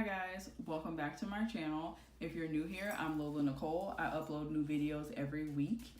guys, welcome back to my channel. If you're new here, I'm Lola Nicole. I upload new videos every week.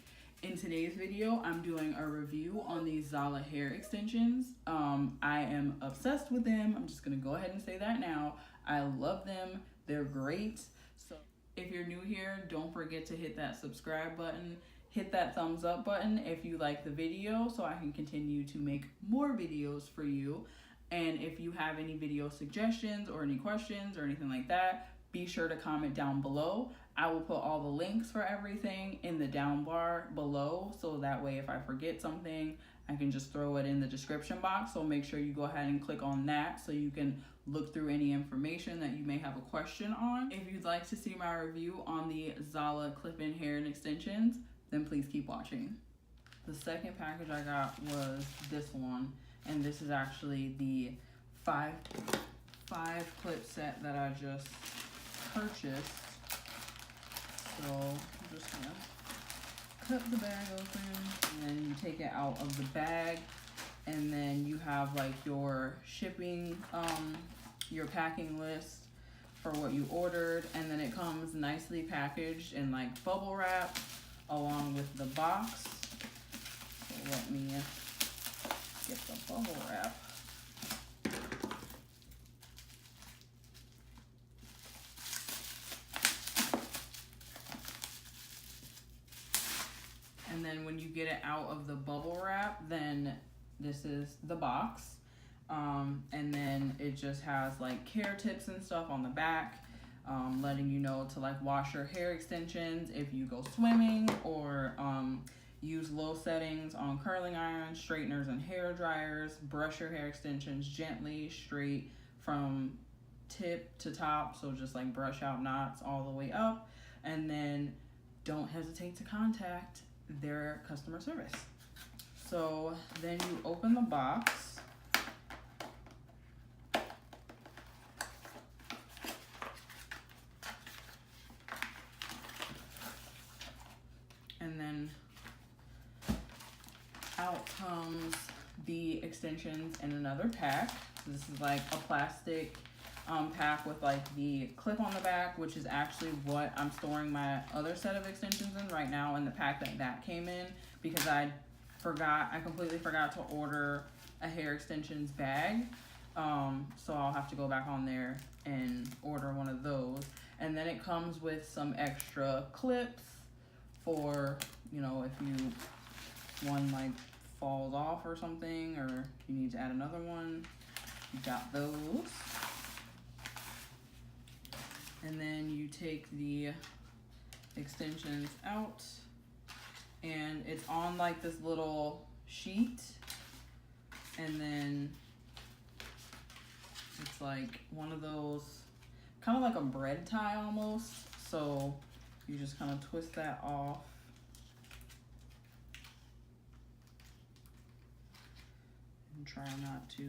In today's video, I'm doing a review on these ZALA hair extensions. I am obsessed with them. I'm just gonna go ahead and say that now. I love them. They're great. So if you're new here, don't forget to hit that subscribe button. Hit that thumbs up button if you like the video so I can continue to make more videos for you. And if you have any video suggestions or any questions or anything like that, be sure to comment down below. I will put all the links for everything in the down bar below, so that way if I forget something, I can just throw it in the description box. So make sure you go ahead and click on that so you can look through any information that you may have a question on. If you'd like to see my review on the ZALA clip-in hair and extensions, then please keep watching. The second package I got was this one. And this is actually the five clip set that I just purchased. So I'm just gonna cut the bag open and then you take it out of the bag, and then you have like your shipping, your packing list for what you ordered, and then it comes nicely packaged in like bubble wrap along with the box. So let me get the bubble wrap. And then when you get it out of the bubble wrap, then this is the box. And then it just has like care tips and stuff on the back, letting you know to like wash your hair extensions if you go swimming, or use low settings on curling irons, straighteners, and hair dryers. Brush your hair extensions gently, straight from tip to top. So just like brush out knots all the way up. And then don't hesitate to contact their customer service. So then you open the box. And then out comes the extensions in another pack. So this is like a plastic pack with like the clip on the back, which is actually what I'm storing my other set of extensions in right now, in the pack that came in, because I completely forgot to order a hair extensions bag. So I'll have to go back on there and order one of those. And then it comes with some extra clips for, you know, if one like falls off or something, or you need to add another one, you got those. And then you take the extensions out, and it's on like this little sheet, and then it's like one of those, kind of like a bread tie almost. So you just kind of twist that off. And try not to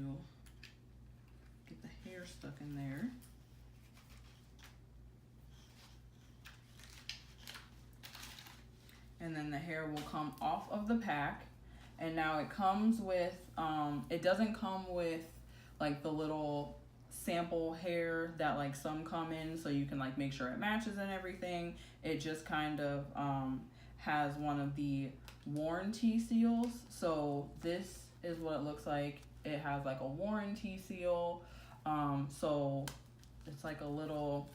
get the hair stuck in there. And then the hair will come off of the pack. And now it comes with, it doesn't come with like the little sample hair that like some come in, so you can like make sure it matches and everything. It just kind of has one of the warranty seals. So this is what it looks like. It has like a warranty seal. So it's like a little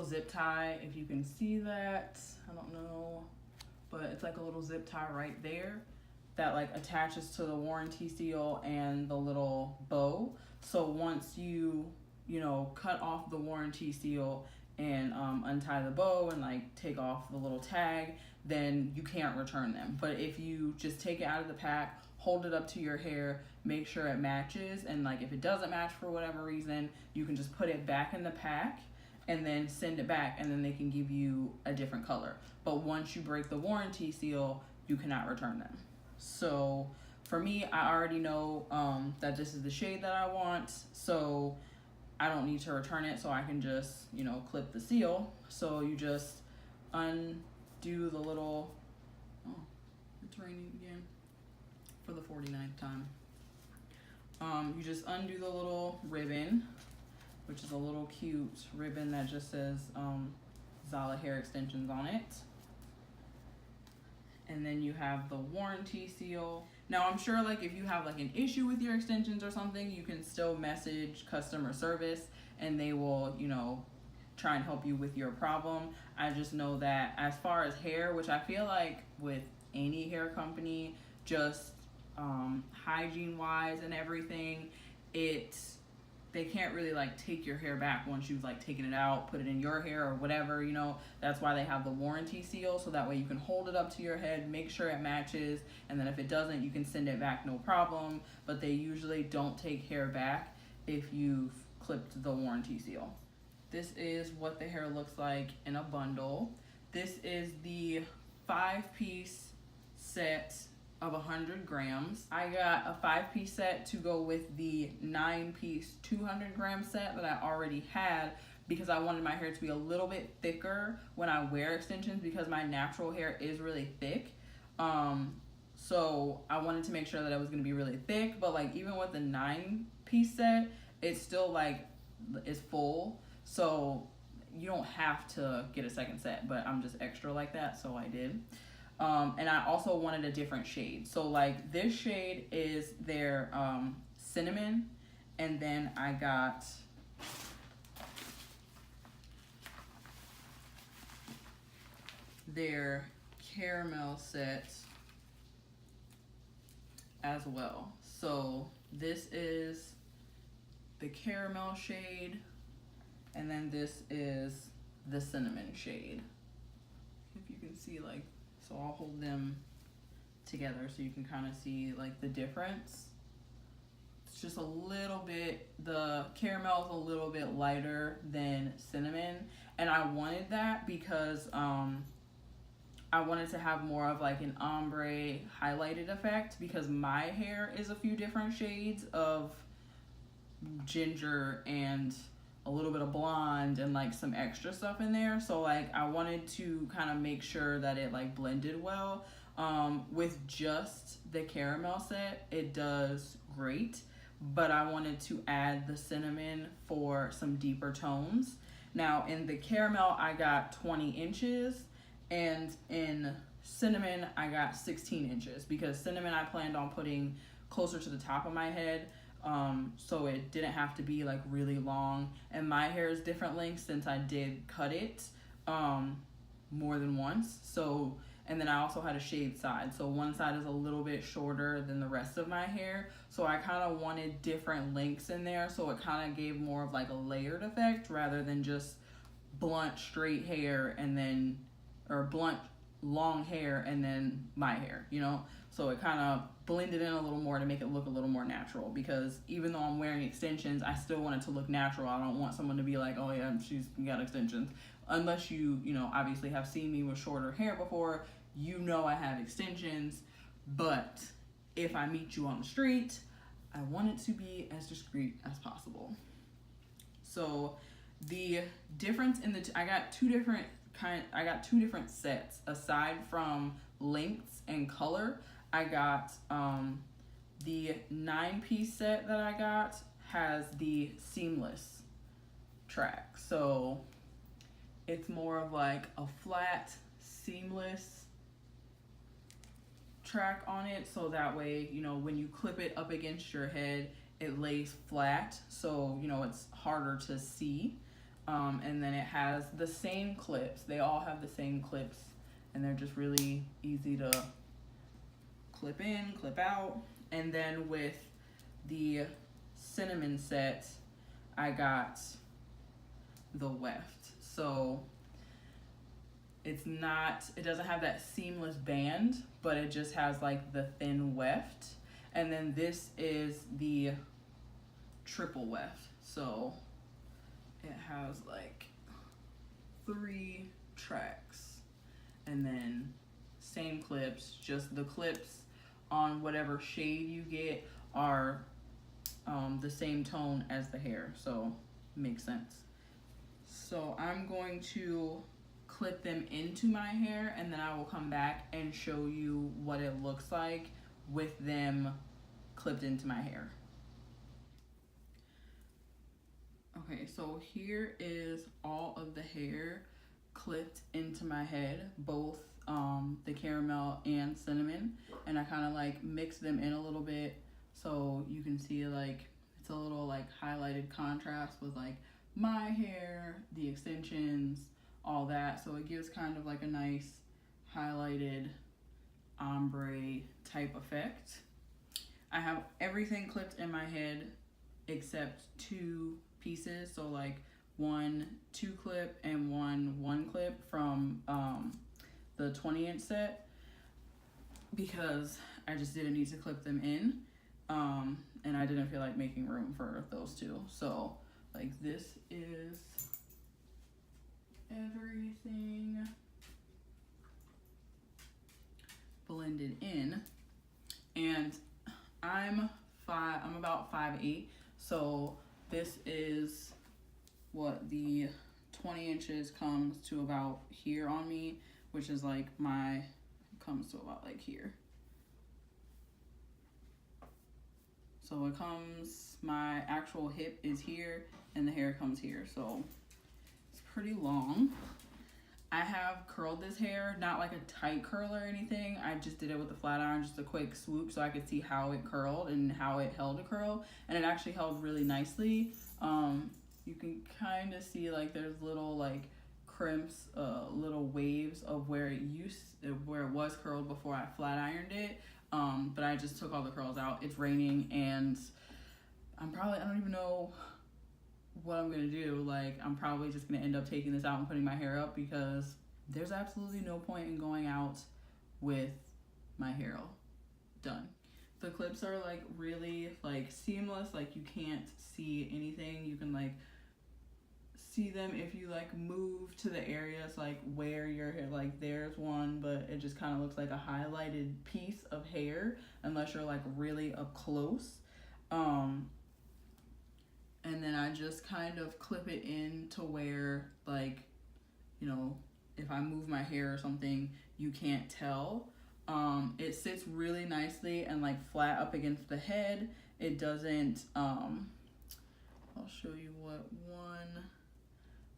zip tie, if you can see that. I don't know, but it's like a little zip tie right there that like attaches to the warranty seal and the little bow. So once you know, cut off the warranty seal and untie the bow and like take off the little tag, then you can't return them. But if you just take it out of the pack, hold it up to your hair, make sure it matches, and like if it doesn't match for whatever reason, you can just put it back in the pack and then send it back, and then they can give you a different color. But once you break the warranty seal, you cannot return them. So for me, I already know that this is the shade that I want, so I don't need to return it, so I can just, you know, clip the seal. So you just undo the little, oh, it's raining again for the 49th time. You just undo the little ribbon, which is a little cute ribbon that just says ZALA hair extensions on it. And then you have the warranty seal. Now I'm sure like if you have like an issue with your extensions or something, you can still message customer service and they will, you know, try and help you with your problem. I just know that as far as hair, which I feel like with any hair company, just hygiene wise and everything, they can't really like take your hair back once you've like taken it out, put it in your hair or whatever, you know. That's why they have the warranty seal, so that way you can hold it up to your head, make sure it matches, and then if it doesn't, you can send it back, no problem. But they usually don't take hair back if you've clipped the warranty seal. This is what the hair looks like in a bundle. This is the 5-piece set of 100 grams. I got a 5-piece set to go with the 9-piece 200-gram set that I already had because I wanted my hair to be a little bit thicker when I wear extensions because my natural hair is really thick. So I wanted to make sure that it was going to be really thick, but like even with the 9-piece set, it's still like is full. So you don't have to get a second set, but I'm just extra like that, so I did. And I also wanted a different shade. So like this shade is their cinnamon, and then I got their caramel set as well. So this is the caramel shade, and then this is the cinnamon shade. If you can see, like, so I'll hold them together so you can kind of see like the difference. It's just a little bit, the caramel is a little bit lighter than cinnamon, and I wanted that because I wanted to have more of like an ombre highlighted effect because my hair is a few different shades of ginger and a little bit of blonde and like some extra stuff in there. So like I wanted to kind of make sure that it like blended well. With just the caramel set, it does great, but I wanted to add the cinnamon for some deeper tones. Now in the caramel, I got 20 inches, and in cinnamon, I got 16 inches because cinnamon I planned on putting closer to the top of my head. So it didn't have to be like really long, and my hair is different lengths since I did cut it more than once. So, and then I also had a shaved side, so one side is a little bit shorter than the rest of my hair, so I kind of wanted different lengths in there, so it kind of gave more of like a layered effect rather than just blunt straight hair and then, or blunt long hair and then my hair, you know. So it kind of blended in a little more to make it look a little more natural, because even though I'm wearing extensions, I still want it to look natural. I don't want someone to be like, oh yeah, she's got extensions. Unless you know, obviously have seen me with shorter hair before, you know I have extensions. But if I meet you on the street, I want it to be as discreet as possible. So the difference in I got two different sets aside from lengths and color. I got the 9-piece set that I got has the seamless track. So it's more of like a flat seamless track on it, so that way, you know, when you clip it up against your head, it lays flat, so you know it's harder to see. And then it has the same clips. They all have the same clips, and they're just really easy to clip in, clip out. And then with the cinnamon set, I got the weft. So it doesn't have that seamless band, but it just has like the thin weft. And then this is the triple weft. So it has like 3 tracks, and then same clips, just the clips on whatever shade you get are the same tone as the hair, so makes sense. So I'm going to clip them into my hair, and then I will come back and show you what it looks like with them clipped into my hair. Okay, so here is all of the hair clipped into my head, both the caramel and cinnamon, and I kind of like mix them in a little bit so you can see like it's a little like highlighted contrast with like my hair, the extensions, all that, so it gives kind of like a nice highlighted ombre type effect. I have everything clipped in my head except 2 pieces, so like 1 2-clip and 1 clip from the 20-inch set, because I just didn't need to clip them in, and I didn't feel like making room for those 2. So like this is everything blended in, and I'm about 5'8", so this is what the 20 inches comes to about here on me, which is like comes to about like here. So it comes, my actual hip is here and the hair comes here, so it's pretty long. I have curled this hair, not like a tight curl or anything. I just did it with the flat iron, just a quick swoop so I could see how it curled and how it held a curl, and it actually held really nicely. You can kind of see like there's little like crimps, little waves of where it was curled before I flat ironed it. But I just took all the curls out. It's raining and I don't even know what I'm gonna do. Like, I'm probably just gonna end up taking this out and putting my hair up, because there's absolutely no point in going out with my hair all done. The clips are like really like seamless, like you can't see anything. You can like see them if you like move to the areas like where your hair, like there's one, but it just kind of looks like a highlighted piece of hair unless you're like really up close. And then I just kind of clip it in to where, like, you know, if I move my hair or something, you can't tell. It sits really nicely and like flat up against the head. It doesn't, I'll show you what one,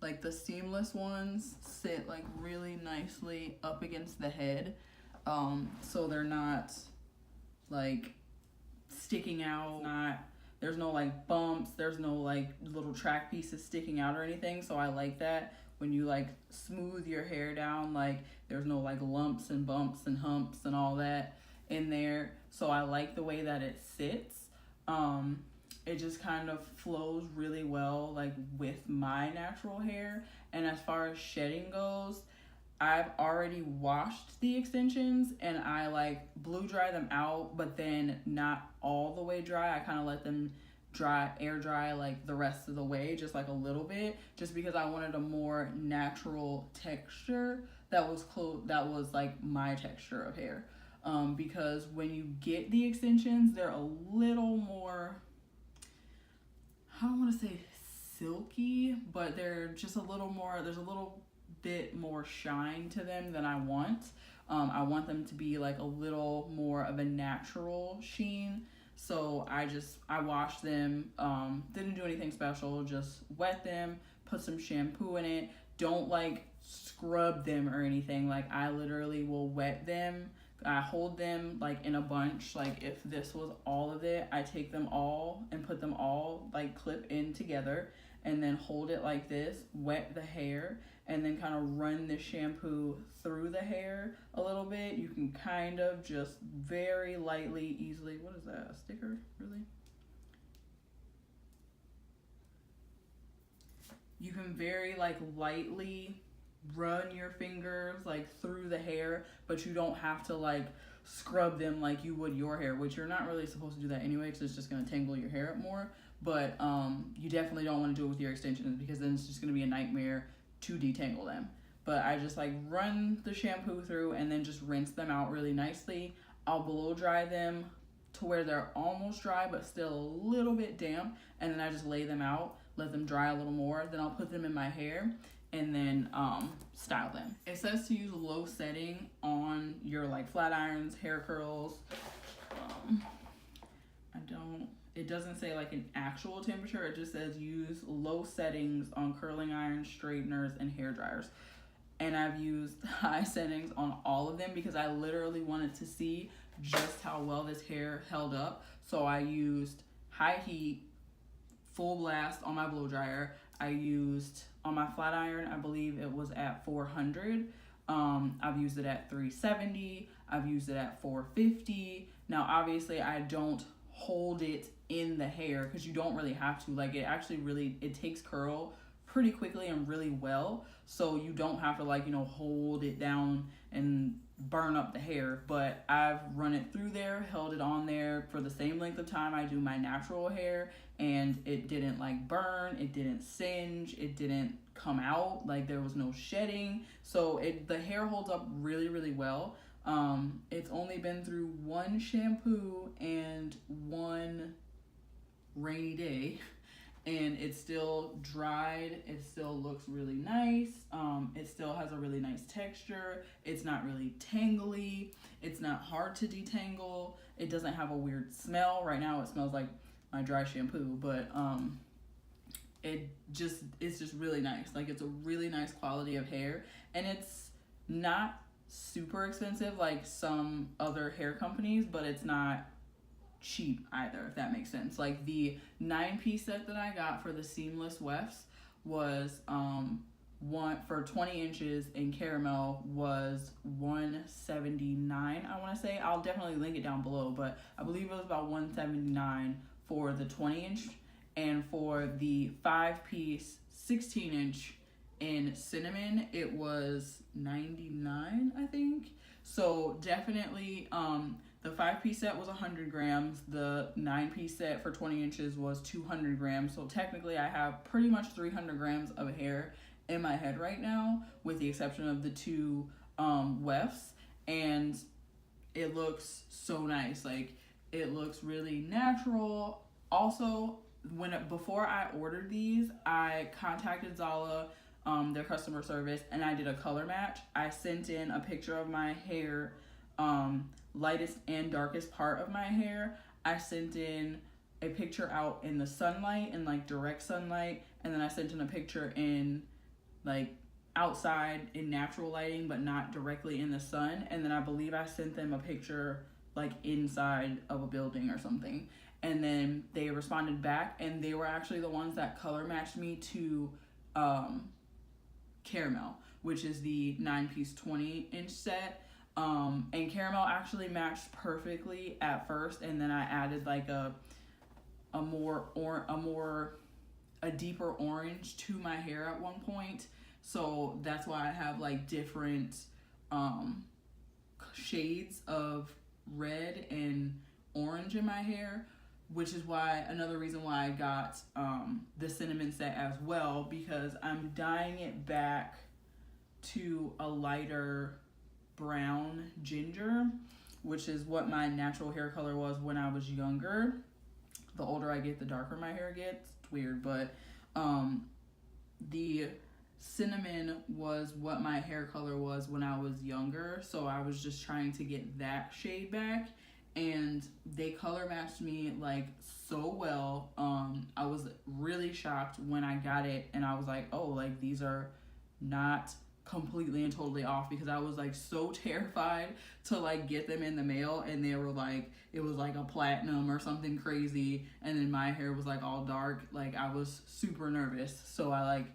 like the seamless ones sit like really nicely up against the head. So they're not like sticking out, there's no like bumps, there's no like little track pieces sticking out or anything. So I like that. When you like smooth your hair down, like there's no like lumps and bumps and humps and all that in there. So I like the way that it sits. It just kind of flows really well like with my natural hair. And as far as shedding goes, I've already washed the extensions and I like blow dry them out, but then not all the way dry. I kind of let them air dry like the rest of the way, just like a little bit, just because I wanted a more natural texture that was like my texture of hair. Because when you get the extensions, they're a little more, I don't want to say silky, but they're just a little more, there's a little bit more shine to them than I want. I want them to be like a little more of a natural sheen. So I washed them, didn't do anything special, just wet them, put some shampoo in it. Don't like scrub them or anything. Like I literally will wet them. I hold them like in a bunch. Like if this was all of it, I take them all and put them all like clip in together and then hold it like this, wet the hair, and then kind of run the shampoo through the hair a little bit. You can kind of just very lightly, easily, what is that, a sticker, really? You can very like lightly run your fingers like through the hair, but you don't have to like scrub them like you would your hair, which you're not really supposed to do that anyway, because it's just going to tangle your hair up more. But you definitely don't want to do it with your extensions, because then it's just going to be a nightmare to detangle them. But I just like run the shampoo through and then just rinse them out really nicely. I'll blow dry them to where they're almost dry but still a little bit damp, and then I just lay them out, let them dry a little more. Then I'll put them in my hair and then style them. It says to use low setting on your like flat irons, hair curls. it doesn't say like an actual temperature. It just says use low settings on curling irons, straighteners, and hair dryers. And I've used high settings on all of them because I literally wanted to see just how well this hair held up. So I used high heat, full blast on my blow dryer. I used on my flat iron, I believe it was at 400. I've used it at 370. I've used it at 450. Now, obviously, I don't hold it in the hair because you don't really have to. Like, it actually really, it takes curl pretty quickly and really well. So you don't have to, like, you know, hold it down and burn up the hair. But I've run it through there, held it on there for the same length of time I do my natural hair, and it didn't like burn, it didn't singe, it didn't come out, like there was no shedding. So the hair holds up really, really well. It's only been through one shampoo and one rainy day, and it's still dried. It still looks really nice. It still has a really nice texture. It's not really tangly. It's not hard to detangle. It doesn't have a weird smell. Right now it smells like my dry shampoo, but it's just really nice. Like, it's a really nice quality of hair, and it's not super expensive like some other hair companies, but it's not cheap either, if that makes sense. Like, the 9-piece set that I got for the seamless wefts was one for 20 inches in caramel was $179, I want to say. I'll definitely link it down below, but I believe it was about $179 for the 20-inch, and for the 5-piece 16-inch in cinnamon, it was $99, I think. So definitely, the 5-piece set was 100 grams. The 9-piece set for 20 inches was 200 grams. So technically, I have pretty much 300 grams of hair in my head right now, with the exception of the two wefts, and it looks so nice. Like, it looks really natural. Also, before I ordered these, I contacted ZALA, their customer service, and I did a color match. I sent in a picture of my hair, lightest and darkest part of my hair. I sent in a picture out in the sunlight, in like direct sunlight, and then I sent in a picture in like outside in natural lighting, but not directly in the sun. And then I believe I sent them a picture like inside of a building or something. And then they responded back, and they were actually the ones that color matched me to caramel, which is the 9-piece 20-inch set. And caramel actually matched perfectly at first, and then I added like a deeper orange to my hair at one point. So that's why I have like different shades of red and orange in my hair, which is why another reason why I got the cinnamon set as well, because I'm dyeing it back to a lighter brown ginger, which is what my natural hair color was when I was younger. The older I get, the darker my hair gets. It's weird, but the cinnamon was what my hair color was when I was younger, so I was just trying to get that shade back, and they color matched me like so well. I was really shocked when I got it, and I was like, oh, like these are not completely and totally off, because I was like so terrified to like get them in the mail and they were like, it was like a platinum or something crazy, and then my hair was like all dark. Like, I was super nervous, so I like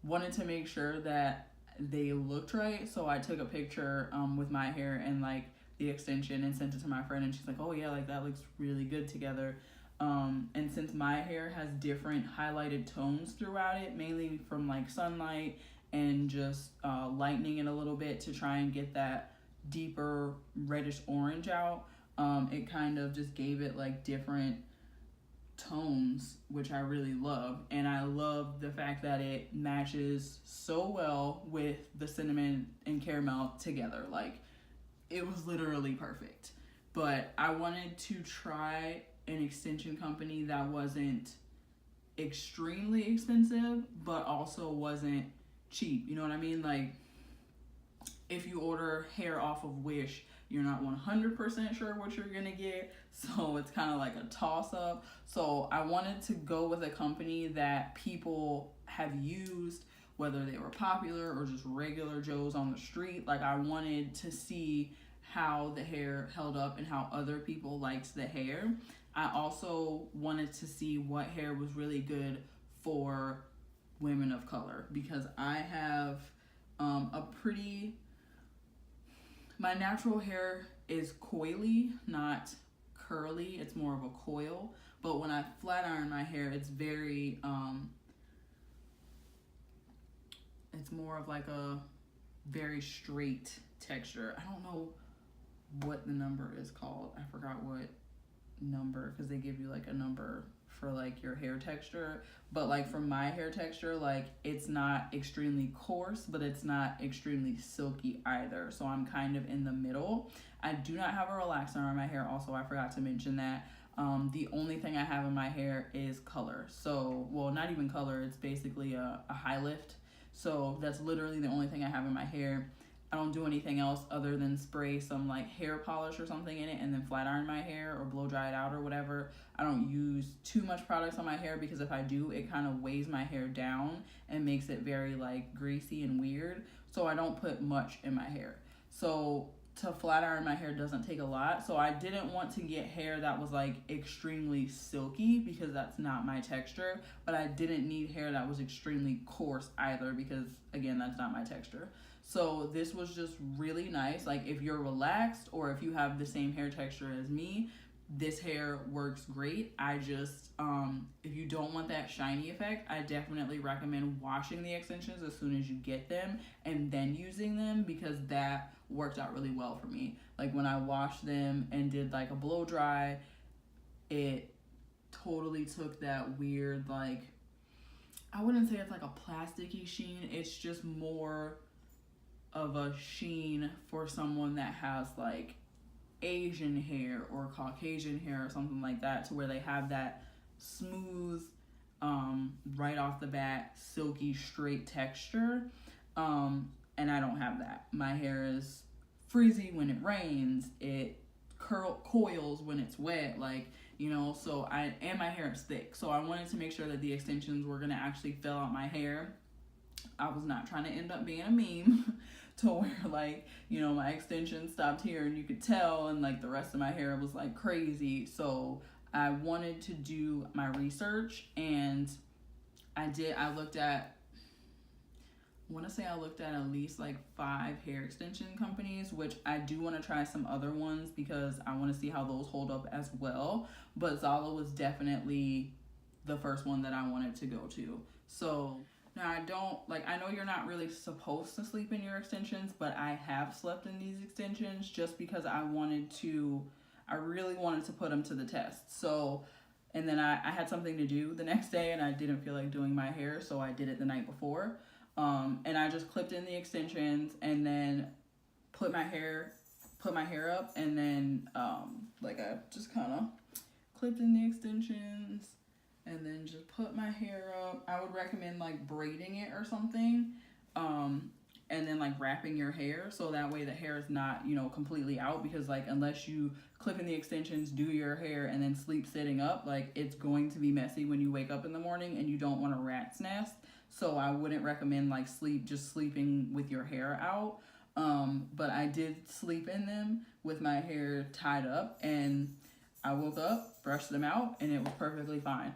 wanted to make sure that they looked right. So I took a picture with my hair and like the extension and sent it to my friend, and she's like, oh yeah, like that looks really good together. And since my hair has different highlighted tones throughout it, mainly from like sunlight and just lightening it a little bit to try and get that deeper reddish orange out, it kind of just gave it like different tones, which I really love. And I love the fact that it matches so well with the cinnamon and caramel together. Like, it was literally perfect. But I wanted to try an extension company that wasn't extremely expensive, but also wasn't cheap. You know what I mean? Like, if you order hair off of Wish, you're not 100% sure what you're gonna get, so it's kind of like a toss-up. So I wanted to go with a company that people have used, whether they were popular or just regular Joes on the street. Like, I wanted to see how the hair held up and how other people liked the hair. I also wanted to see what hair was really good for women of color, because I have my natural hair is coily, not curly. It's more of a coil. But when I flat iron my hair, it's very, it's more of like a very straight texture. I don't know what the number is called. I forgot what number, because they give you like a number for like your hair texture. But like for my hair texture, like it's not extremely coarse, but it's not extremely silky either. So I'm kind of in the middle. I do not have a relaxer on my hair. Also, I forgot to mention that. The only thing I have in my hair is color. So, well, not even color. It's basically a high lift. So that's literally the only thing I have in my hair. I don't do anything else other than spray some like hair polish or something in it and then flat iron my hair or blow dry it out or whatever. I don't use too much products on my hair, because if I do, it kind of weighs my hair down and makes it very like greasy and weird. So I don't put much in my hair. So to flat iron my hair doesn't take a lot. So I didn't want to get hair that was like extremely silky, because that's not my texture. But I didn't need hair that was extremely coarse either, because again, that's not my texture. So this was just really nice. Like, if you're relaxed or if you have the same hair texture as me, this hair works great. I just, if you don't want that shiny effect, I definitely recommend washing the extensions as soon as you get them and then using them, because that worked out really well for me. Like, when I washed them and did like a blow dry, it totally took that weird, like, I wouldn't say it's like a plasticky sheen. It's just more of a sheen for someone that has like Asian hair or Caucasian hair or something like that, to where they have that smooth, right off the bat, silky, straight texture. And I don't have that. My hair is frizzy when it rains. It coils when it's wet, like, you know, so and my hair is thick. So I wanted to make sure that the extensions were gonna actually fill out my hair. I was not trying to end up being a meme to where, like, you know, my extension stopped here and you could tell, and like the rest of my hair was like crazy. So I wanted to do my research, and I looked at, I want to say I looked at least like 5 hair extension companies, which I do want to try some other ones because I want to see how those hold up as well. But ZALA was definitely the first one that I wanted to go to. So now I know you're not really supposed to sleep in your extensions, but I have slept in these extensions just because I really wanted to put them to the test. So, and then I had something to do the next day and I didn't feel like doing my hair, so I did it the night before. And I just clipped in the extensions and then put my hair up, and then like I just kind of clipped in the extensions and then just put my hair up. I would recommend like braiding it or something, and then like wrapping your hair so that way the hair is not, you know, completely out, because like unless you clip in the extensions, do your hair, and then sleep sitting up, like it's going to be messy when you wake up in the morning and you don't want a rat's nest. So I wouldn't recommend like sleeping with your hair out. But I did sleep in them with my hair tied up, and I woke up, brushed them out, and it was perfectly fine.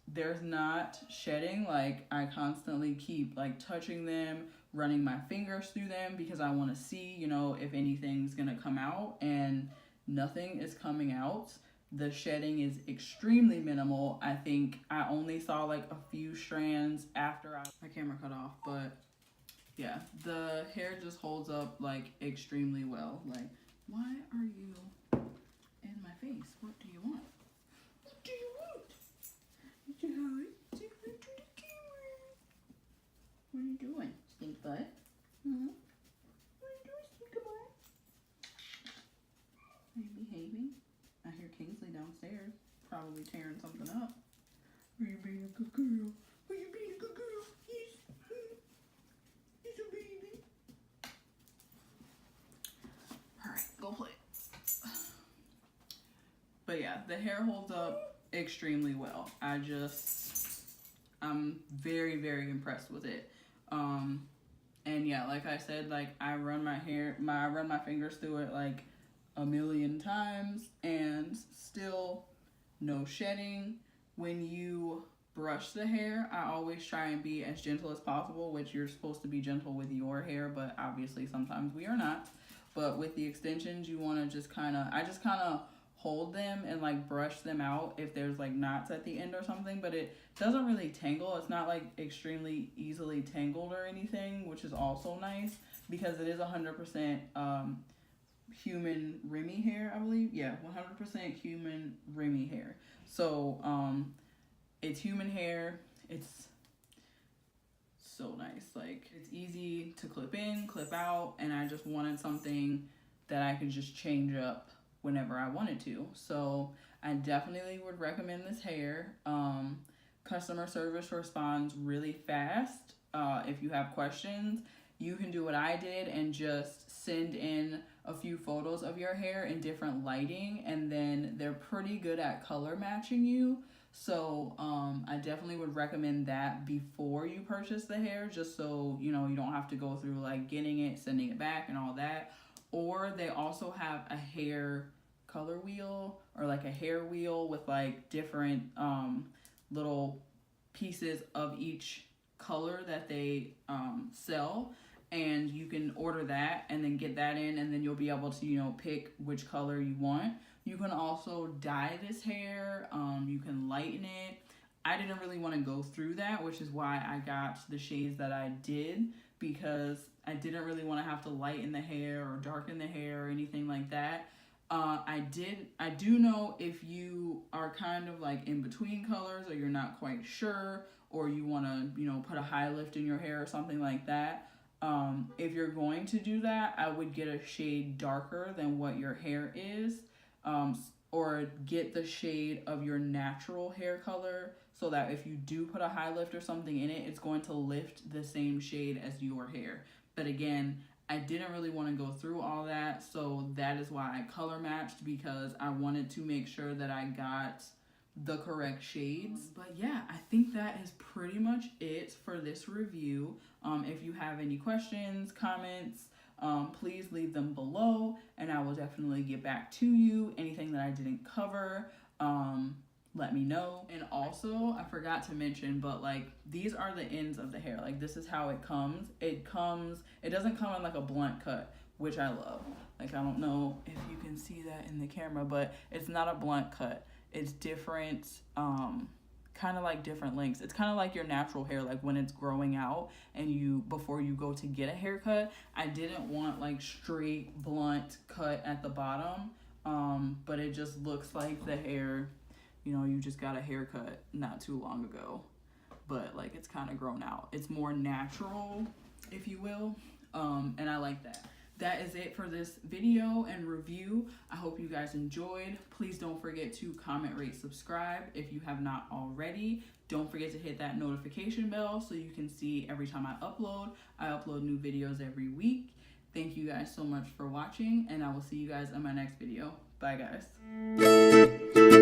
There's not shedding. Like, I constantly keep like touching them, running my fingers through them, because I want to see, you know, if anything's gonna come out, and nothing is coming out. The shedding is extremely minimal. I think I only saw like a few strands after my camera cut off, but yeah, the hair just holds up like extremely well. Like, why are you in my face? What do you want? What do you want? Say hi. Say hi to the camera. What are you doing, stink butt? Hmm? What are you doing, stink butt? Are you behaving? I hear Kingsley downstairs, probably tearing something up. Are you being a good girl? Are you being a good girl? Yes. He's a baby. the hair holds up extremely well. I'm very, very impressed with it. And yeah, like I said, like I run my fingers through it like a million times and still no shedding. When you brush the hair, I always try and be as gentle as possible, which you're supposed to be gentle with your hair, but obviously sometimes we are not. But with the extensions, you want to just I just kind of hold them and like brush them out if there's like knots at the end or something, but it doesn't really tangle. It's not like extremely easily tangled or anything, which is also nice because it is 100% human Remy hair, I believe. Yeah, 100% human Remy hair. So it's human hair. It's so nice. Like it's easy to clip in, clip out, and I just wanted something that I could just change up whenever I wanted to. So I definitely would recommend this hair. Customer service responds really fast. If you have questions, you can do what I did and just send in a few photos of your hair in different lighting, and then they're pretty good at color matching you. So I definitely would recommend that before you purchase the hair, just so you know you don't have to go through like getting it, sending it back, and all that. Or they also have a hair color wheel or like a hair wheel with like different little pieces of each color that they sell, and you can order that and then get that in, and then you'll be able to, you know, pick which color you want. You can also dye this hair, you can lighten it. I didn't really want to go through that, which is why I got the shades that I did, because I didn't really want to have to lighten the hair or darken the hair or anything like that. I do know if you are kind of like in between colors, or you're not quite sure, or you want to, you know, put a high lift in your hair or something like that. If you're going to do that, I would get a shade darker than what your hair is, or get the shade of your natural hair color, so that if you do put a high lift or something in it, it's going to lift the same shade as your hair. But again, I didn't really want to go through all that, so that is why I color matched, because I wanted to make sure that I got the correct shades. But yeah, I think that is pretty much it for this review. If you have any questions, comments, please leave them below, and I will definitely get back to you. Anything that I didn't cover, let me know. And also, I forgot to mention, but like these are the ends of the hair. Like this is how it comes. It doesn't come in like a blunt cut, which I love. Like I don't know if you can see that in the camera, but it's not a blunt cut. It's different, kind of like different lengths. It's kind of like your natural hair, like when it's growing out and before you go to get a haircut. I didn't want like straight blunt cut at the bottom, but it just looks like the hair, you know, you just got a haircut not too long ago, but like it's kind of grown out. It's more natural, if you will, and I like that. That is it for this video and review. I hope you guys enjoyed. Please don't forget to comment, rate, subscribe if you have not already. Don't forget to hit that notification bell so you can see every time I upload. I upload new videos every week. Thank you guys so much for watching, and I will see you guys in my next video. Bye, guys.